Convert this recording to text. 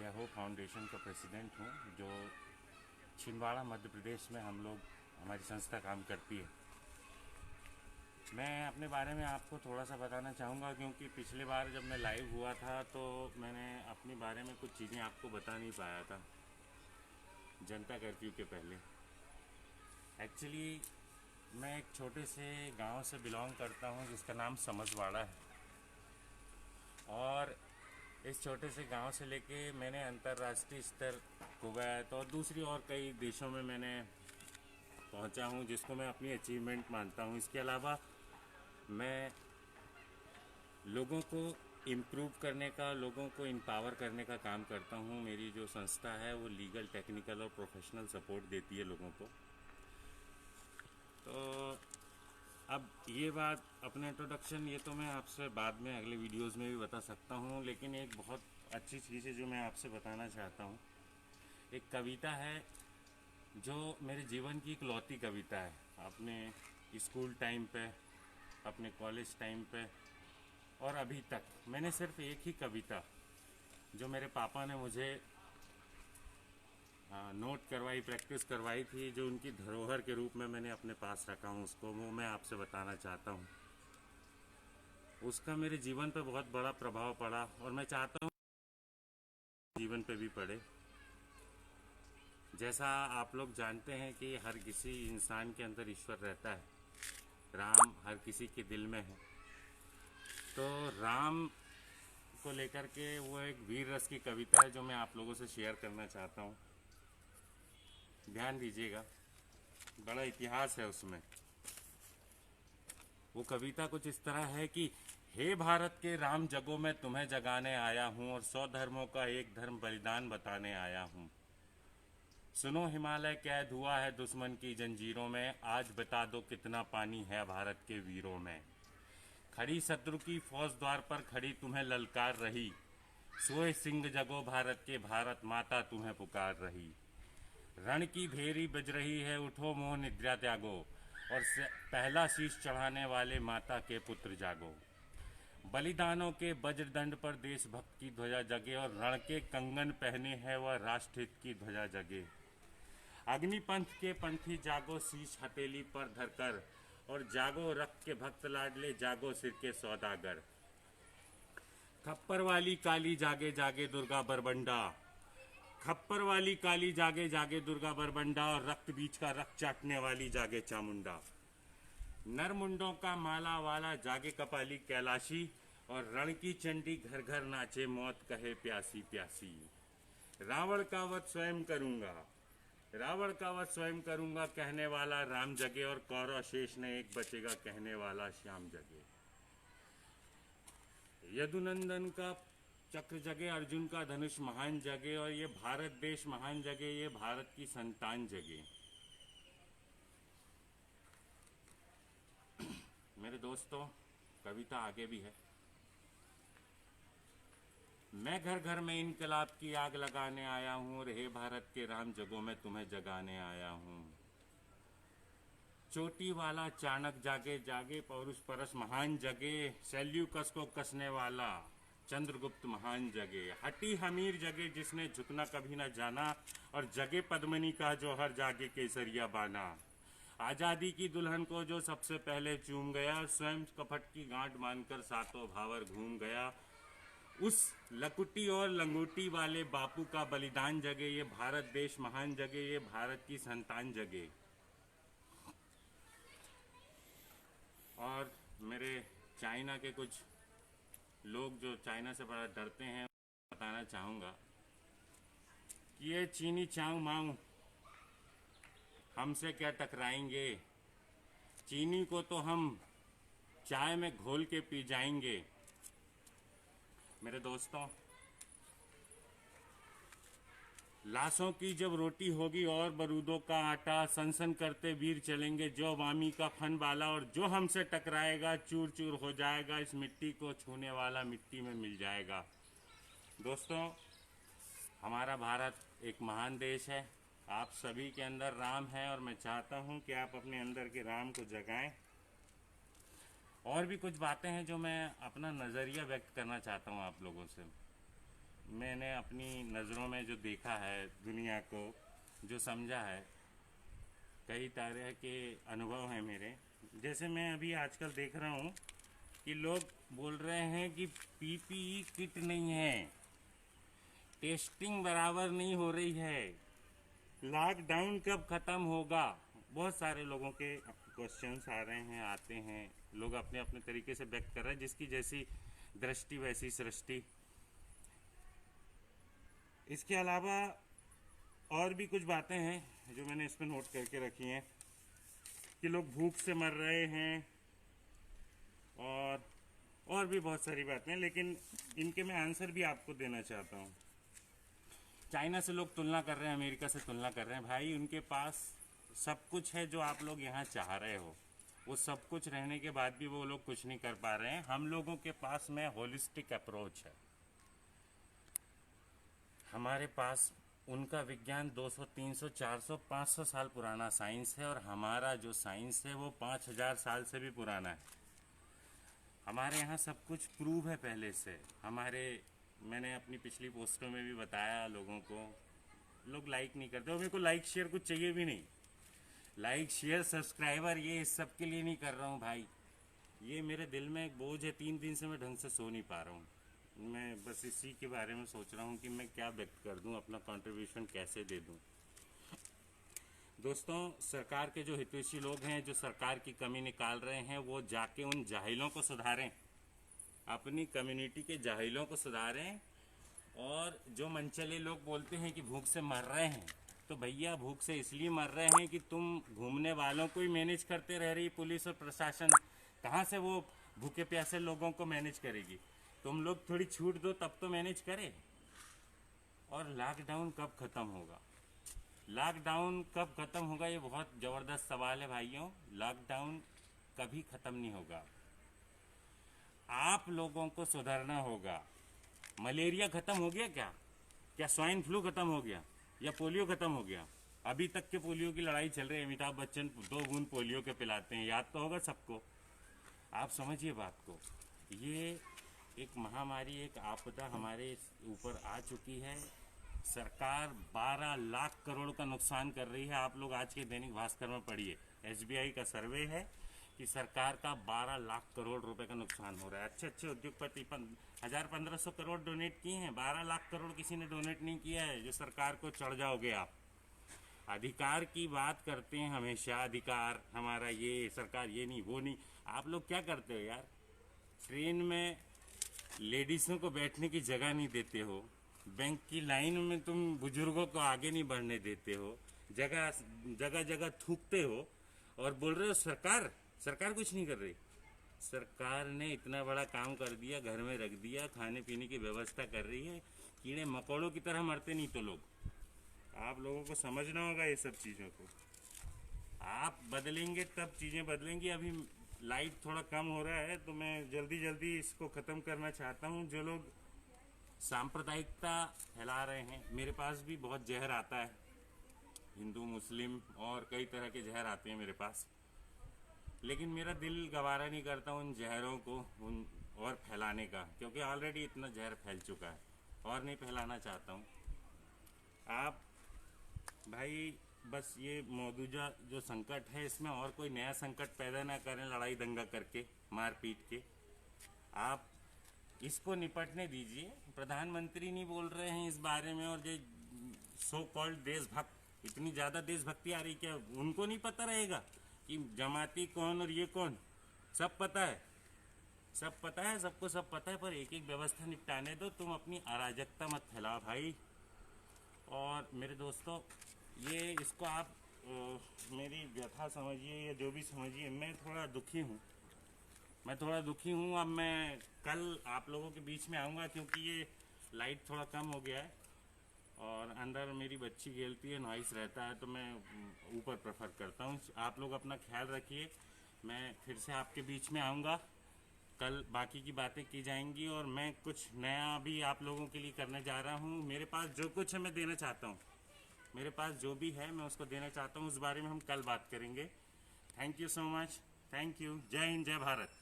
है हो फाउंडेशन का प्रेसिडेंट हूँ, जो छिंदवाड़ा मध्य प्रदेश में हम लोग हमारी संस्था काम करती है। मैं अपने बारे में आपको थोड़ा सा बताना चाहूँगा, क्योंकि पिछली बार जब मैं लाइव हुआ था तो मैंने अपने बारे में कुछ चीज़ें आपको बता नहीं पाया था जनता कर्फ्यू के पहले। एक्चुअली मैं एक छोटे से गांव से बिलोंग करता हूं जिसका नाम समझवाड़ा है, और इस छोटे से गांव से लेके मैंने अंतर्राष्ट्रीय स्तर कुवैत और दूसरी और कई देशों में मैंने पहुंचा हूं, जिसको मैं अपनी अचीवमेंट मानता हूं। इसके अलावा मैं लोगों को इम्प्रूव करने का, लोगों को एम्पावर करने का काम करता हूं। मेरी जो संस्था है वो लीगल, टेक्निकल और प्रोफेशनल सपोर्ट देती है लोगों को। तो अब ये बात, अपने इंट्रोडक्शन ये तो मैं आपसे बाद में अगले वीडियोस में भी बता सकता हूँ, लेकिन एक बहुत अच्छी चीज़ है जो मैं आपसे बताना चाहता हूँ। एक कविता है जो मेरे जीवन की इकलौती कविता है। अपने स्कूल टाइम पे, अपने कॉलेज टाइम पे और अभी तक मैंने सिर्फ एक ही कविता, जो मेरे पापा ने मुझे नोट करवाई, प्रैक्टिस करवाई थी, जो उनकी धरोहर के रूप में मैंने अपने पास रखा हूँ, उसको वो मैं आपसे बताना चाहता हूँ। उसका मेरे जीवन पे बहुत बड़ा प्रभाव पड़ा और मैं चाहता हूँ जीवन पे भी पड़े। जैसा आप लोग जानते हैं कि हर किसी इंसान के अंदर ईश्वर रहता है, राम हर किसी के दिल में है। तो राम को लेकर के वो एक वीर रस की कविता है जो मैं आप लोगों से शेयर करना चाहता हूँ। ध्यान दीजिएगा, बड़ा इतिहास है उसमें। वो कविता कुछ इस तरह है कि हे भारत के राम जगो, मैं तुम्हें जगाने आया हूँ और 100 धर्मों का एक धर्म बलिदान बताने आया हूँ। सुनो हिमालय कैद हुआ है दुश्मन की जंजीरों में, आज बता दो कितना पानी है भारत के वीरों में। खड़ी शत्रु की फौज द्वार पर खड़ी तुम्हें ललकार रही, सोए सिंह जगो भारत के, भारत माता तुम्हें पुकार रही। रण की भेरी बज रही है, उठो मोह निद्रा त्यागो, और पहला शीश चढ़ाने वाले माता के पुत्र जागो। बलिदानों के वज्रदंड पर देशभक्त की ध्वजा जगे, और रण के कंगन पहने है वह राष्ट्रहित की ध्वजा जगे। अग्निपंथ के पंथी जागो शीश हथेली पर धरकर, और जागो रक्त के भक्त लाडले, जागो सिर के सौदागर। खप्पर वाली काली जागे जागे दुर्गा बरबंडा, खप्पर वाली काली जागे जागे दुर्गा बरबंडा, और रक्त बीच का रक्त चाटने वाली जागे चामुंडा। नरमुंडों का माला वाला जागे कपाली कैलाशी, और रण की चंडी घर घर नाचे, मौत कहे प्यासी प्यासी। रावण का वध स्वयं करूंगा, रावण का वध स्वयं करूंगा, कहने वाला राम जगे, और कौरव शेष ने एक बचेगा, कहने वाला श्याम जगे। यदुनंदन का चक्र जगे, अर्जुन का धनुष महान जगे, और ये भारत देश महान जगे, ये भारत की संतान जगे। मेरे दोस्तों, कविता आगे भी है। मैं घर घर में इनकलाब की आग लगाने आया हूँ, और हे भारत के राम जगो, मैं तुम्हें जगाने आया हूँ। चोटी वाला चाणक जागे जागे, पौरुष परस महान जगे, सेल्यूकस को कसने वाला चंद्रगुप्त महान जगे। हटी हमीर जगे जिसने झुकना कभी न जाना, और जगे पद्मनी का जौहर, जागे केसरिया बाना। आज़ादी की दुल्हन को जो सबसे पहले चूम गया, स्वयं कपट की गांठ मानकर सातों भावर घूम गया। उस लकुटी और लंगोटी वाले बापू का बलिदान जगे, ये भारत देश महान जगे, ये भारत की संतान जगे। और मेरे चाइना के कुछ लोग जो चाइना से बड़ा डरते हैं, बताना चाहूँगा कि ये चीनी चाऊ माऊ हमसे क्या टकराएंगे, चीनी को तो हम चाय में घोल के पी जाएंगे। मेरे दोस्तों, लाशों की जब रोटी होगी और बरूदों का आटा, सनसन करते वीर चलेंगे जो वामी का फन वाला, और जो हमसे टकराएगा चूर चूर हो जाएगा, इस मिट्टी को छूने वाला मिट्टी में मिल जाएगा। दोस्तों, हमारा भारत एक महान देश है, आप सभी के अंदर राम है, और मैं चाहता हूं कि आप अपने अंदर के राम को जगाएं। और भी कुछ बातें हैं जो मैं अपना नज़रिया व्यक्त करना चाहता हूं आप लोगों से। मैंने अपनी नज़रों में जो देखा है दुनिया को, जो समझा है, कई तरह के अनुभव हैं मेरे। जैसे मैं अभी आजकल देख रहा हूँ कि लोग बोल रहे हैं कि पीपीई किट नहीं है, टेस्टिंग बराबर नहीं हो रही है, लॉकडाउन कब ख़त्म होगा। बहुत सारे लोगों के क्वेश्चंस आ रहे हैं, आते हैं, लोग अपने अपने तरीके से व्यक्त कर रहे हैं, जिसकी जैसी दृष्टि वैसी सृष्टि। इसके अलावा और भी कुछ बातें हैं जो मैंने इसमें नोट करके रखी हैं कि लोग भूख से मर रहे हैं और भी बहुत सारी बातें, लेकिन इनके मैं आंसर भी आपको देना चाहता हूँ। चाइना से लोग तुलना कर रहे हैं, अमेरिका से तुलना कर रहे हैं। भाई उनके पास सब कुछ है जो आप लोग यहाँ चाह रहे हो, वो सब कुछ रहने के बाद भी वो लोग कुछ नहीं कर पा रहे हैं। हम लोगों के पास में होलिस्टिक अप्रोच है, हमारे पास उनका विज्ञान 200, 300, 400, 500 साल पुराना साइंस है, और हमारा जो साइंस है वो 5000 साल से भी पुराना है। हमारे यहाँ सब कुछ प्रूव है पहले से। मैंने अपनी पिछली पोस्टों में भी बताया लोगों को, लोग लाइक नहीं करते, और मेरे को लाइक शेयर कुछ चाहिए भी नहीं। लाइक शेयर सब्सक्राइबर ये इस सब के लिए नहीं कर रहा हूँ भाई, ये मेरे दिल में एक बोझ है। 3 दिन से मैं ढंग से सो नहीं पा रहा हूँ। मैं बस इसी के बारे में सोच रहा हूँ कि मैं क्या व्यक्त कर दूँ, अपना कंट्रीब्यूशन कैसे दे दूँ। दोस्तों, सरकार के जो हितैषी लोग हैं, जो सरकार की कमी निकाल रहे हैं, वो जाके उन जाहिलों को सुधारें, अपनी कम्युनिटी के जाहिलों को सुधारें। और जो मनचले लोग बोलते हैं कि भूख से मर रहे हैं, तो भैया भूख से इसलिए मर रहे हैं कि तुम घूमने वालों को ही मैनेज करते रह रही पुलिस और प्रशासन। कहाँ से वो भूखे प्यासे लोगों को मैनेज करेगी? तुम लोग थोड़ी छूट दो तब तो मैनेज करे। और लॉकडाउन कब ख़त्म होगा? लॉकडाउन कब ख़त्म होगा, ये बहुत ज़बरदस्त सवाल है भाइयों। लॉकडाउन कभी ख़त्म नहीं होगा, आप लोगों को सुधरना होगा। मलेरिया ख़त्म हो गया क्या? क्या स्वाइन फ्लू ख़त्म हो गया या पोलियो ख़त्म हो गया? अभी तक के पोलियो की लड़ाई चल रही है। अमिताभ बच्चन 2 बूंद पोलियो के पिलाते हैं, याद तो होगा सबको। आप समझिए बात को, ये एक महामारी, एक आपदा हमारे ऊपर आ चुकी है। सरकार 12 लाख करोड़ का नुकसान कर रही है। आप लोग आज के दैनिक भास्कर में पढ़िए, एसबीआई का सर्वे है कि सरकार का 12 लाख करोड़ रुपए का नुकसान हो रहा है। अच्छे अच्छे उद्योगपति 1000-1500 करोड़ डोनेट किए हैं, 12 लाख करोड़ किसी ने डोनेट नहीं किया है। जो सरकार को चढ़ जाओगे आप। अधिकार की बात करते हैं हमेशा, अधिकार हमारा, ये सरकार ये नहीं वो नहीं। आप लोग क्या करते हो यार? ट्रेन में लेडीज़ों को बैठने की जगह नहीं देते हो, बैंक की लाइन में तुम बुजुर्गों को आगे नहीं बढ़ने देते हो, जगह जगह जगह थूकते हो और बोल रहे हो सरकार सरकार कुछ नहीं कर रही। सरकार ने इतना बड़ा काम कर दिया, घर में रख दिया, खाने पीने की व्यवस्था कर रही है, कीड़े मकोड़ों की तरह मरते नहीं तो लोग। आप लोगों को समझना होगा ये सब चीज़ों को। आप बदलेंगे तब चीज़ें बदलेंगी। अभी लाइट थोड़ा कम हो रहा है तो मैं जल्दी जल्दी इसको ख़त्म करना चाहता हूँ। जो लोग सांप्रदायिकता फैला रहे हैं, मेरे पास भी बहुत जहर आता है, हिंदू मुस्लिम और कई तरह के जहर आते हैं मेरे पास, लेकिन मेरा दिल गवारा नहीं करता उन जहरों को उन और फैलाने का, क्योंकि ऑलरेडी इतना जहर फैल चुका है और नहीं फैलाना चाहता हूँ। आप भाई बस ये मौजूदा जो संकट है, इसमें और कोई नया संकट पैदा ना करें लड़ाई दंगा करके, मार पीट के। आप इसको निपटने दीजिए। प्रधानमंत्री नहीं बोल रहे हैं इस बारे में, और जो सो कॉल्ड देशभक्त, इतनी ज़्यादा देशभक्ति आ रही, क्या उनको नहीं पता रहेगा कि जमाती कौन और ये कौन? सब पता है, सब पता है, सबको सब पता है, पर एक एक व्यवस्था निपटाने दो। तुम अपनी अराजकता मत फैलाओ भाई। और मेरे दोस्तों, ये इसको आप मेरी व्यथा समझिए या जो भी समझिए, मैं थोड़ा दुखी हूँ। अब मैं कल आप लोगों के बीच में आऊँगा, क्योंकि ये लाइट थोड़ा कम हो गया है और अंदर मेरी बच्ची खेलती है, नॉइस रहता है, तो मैं ऊपर प्रेफर करता हूँ। आप लोग अपना ख्याल रखिए। मैं फिर से आपके बीच में आऊँगा, कल बाकी की बातें की जाएंगी, और मैं कुछ नया भी आप लोगों के लिए करने जा रहा हूँ। मेरे पास जो कुछ है मैं देना चाहता हूँ, मेरे पास जो भी है मैं उसको देना चाहता हूँ। उस बारे में हम कल बात करेंगे। Thank you so much. Thank you. जय हिंद, जय भारत।